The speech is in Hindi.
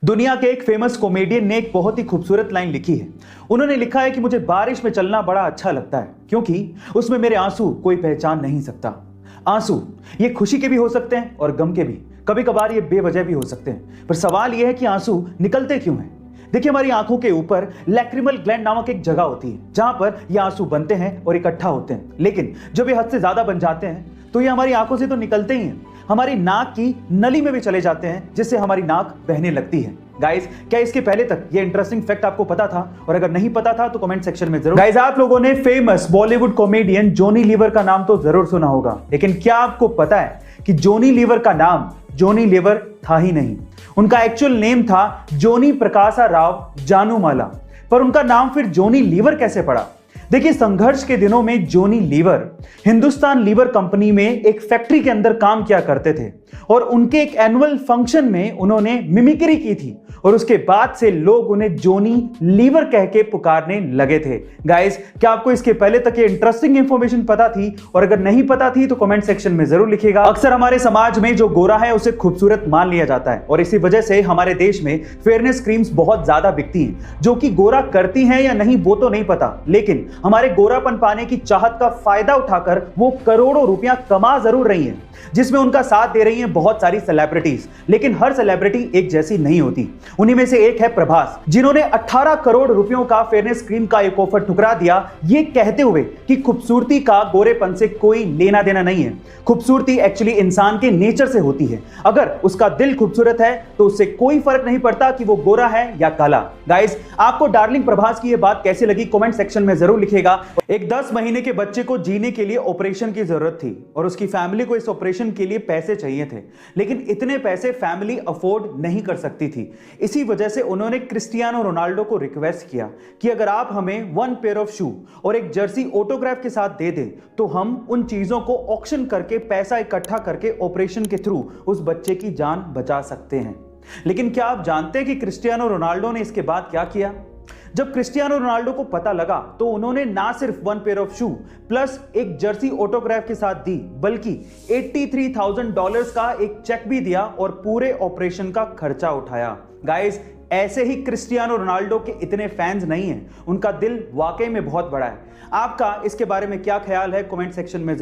दुनिया के एक फेमस कॉमेडियन ने एक बहुत ही खूबसूरत लाइन लिखी है। उन्होंने लिखा है कि मुझे बारिश में चलना बड़ा अच्छा लगता है क्योंकि उसमें मेरे आंसू कोई पहचान नहीं सकता। आंसू ये खुशी के भी हो सकते हैं और गम के भी, कभी कभार ये बेवजह भी हो सकते हैं। पर सवाल यह है कि आंसू निकलते क्यों हैं? देखिए, हमारी आंखों के ऊपर लैक्रिमल ग्लैंड नामक एक जगह होती है जहां पर ये आंसू बनते हैं और इकट्ठा होते हैं। लेकिन जब ये हद से ज्यादा बन जाते हैं तो ये हमारी आंखों से तो निकलते ही हैं, हमारी नाक की नली में भी चले जाते हैं, जिससे हमारी नाक बहने लगती है। गाइस, क्या इसके पहले तक ये इंटरेस्टिंग फैक्ट आपको पता था? और अगर नहीं पता था तो कमेंट सेक्शन में जरूर। गाइस, आप लोगों ने फेमस बॉलीवुड कॉमेडियन जॉनी लीवर का नाम तो जरूर सुना होगा, लेकिन क्या आपको पता है कि जॉनी लीवर का नाम जॉनी लीवर था ही नहीं। उनका एक्चुअल नेम था जॉनी प्रकाशा राव जानूमाला। पर उनका नाम फिर जॉनी लीवर कैसे पड़ा? देखिए, संघर्ष के दिनों में जॉनी लीवर हिंदुस्तान लीवर कंपनी में एक फैक्ट्री के अंदर काम किया करते थे और उनके एक एनुअल फंक्शन में उन्होंने मिमिक्री की थी और उसके बाद से लोग उन्हें जॉनी लीवर कह के पुकारने लगे थे। गाइस, क्या आपको इसके पहले तक ये इंटरेस्टिंग इंफॉर्मेशन पता थी? और अगर नहीं पता थी तो कमेंट सेक्शन में जरूर लिखिएगा। अक्सर हमारे समाज में जो गोरा है उसे खूबसूरत मान लिया जाता है और इसी वजह से हमारे देश में फेयरनेस क्रीम्स बहुत ज्यादा बिकती हैं, जो कि गोरा करती हैं या नहीं वो तो नहीं पता, लेकिन हमारे गोरापन पाने की चाहत का फायदा उठाकर वो करोड़ों रुपया कमा जरूर रही हैं, जिसमें उनका साथ दे रही हैं बहुत सारी सेलिब्रिटीज। लेकिन हर सेलिब्रिटी एक जैसी नहीं होती। उन्हीं में से एक है प्रभास, जिन्होंने 18 करोड़ रुपयों का फेयरनेस क्रीम का एक ऑफर ठुकरा दिया, ये कहते हुए कि खूबसूरती का गोरेपन से कोई लेना देना नहीं है। खूबसूरती एक्चुअली इंसान के नेचर से होती है। अगर उसका दिल खूबसूरत है तो उससे कोई फर्क नहीं पड़ता कि वो गोरा है या काला। गाइस, आपको डार्लिंग प्रभास की ये बात कैसी लगी कमेंट सेक्शन में जरूर लिखिएगा। एक 10 महीने के बच्चे को जीने के लिए ऑपरेशन की जरूरत थी और उसकी फैमिली को इस ऑपरेशन के लिए पैसे चाहिए थे, लेकिन इतने पैसे फैमिली अफोर्ड नहीं कर सकती थी। इसी वजह से उन्होंने क्रिस्टियानो रोनाल्डो को रिक्वेस्ट किया कि अगर आप हमें 1 पेयर ऑफ शू और एक जर्सी ऑटोग्राफ के साथ दे दें तो हम उन चीजों को ऑक्शन करके पैसा इकट्ठा करके ऑपरेशन के थ्रू उस बच्चे की जान बचा सकते हैं। लेकिन क्या आप जानते हैं कि क्रिस्टियानो रोनाल्डो ने इसके बाद क्या किया? जब क्रिस्टियानो रोनाल्डो को पता लगा तो उन्होंने ना सिर्फ 1 पेयर ऑफ शू प्लस एक जर्सी ऑटोग्राफ के साथ दी, बल्कि $83,000 का एक चेक भी दिया और पूरे ऑपरेशन का खर्चा उठाया। गाइस, ऐसे ही क्रिस्टियानो रोनाल्डो के इतने फैंस नहीं हैं, उनका दिल वाकई में बहुत बड़ा है। आपका इसके बारे में क्या ख्याल है कमेंट सेक्शन में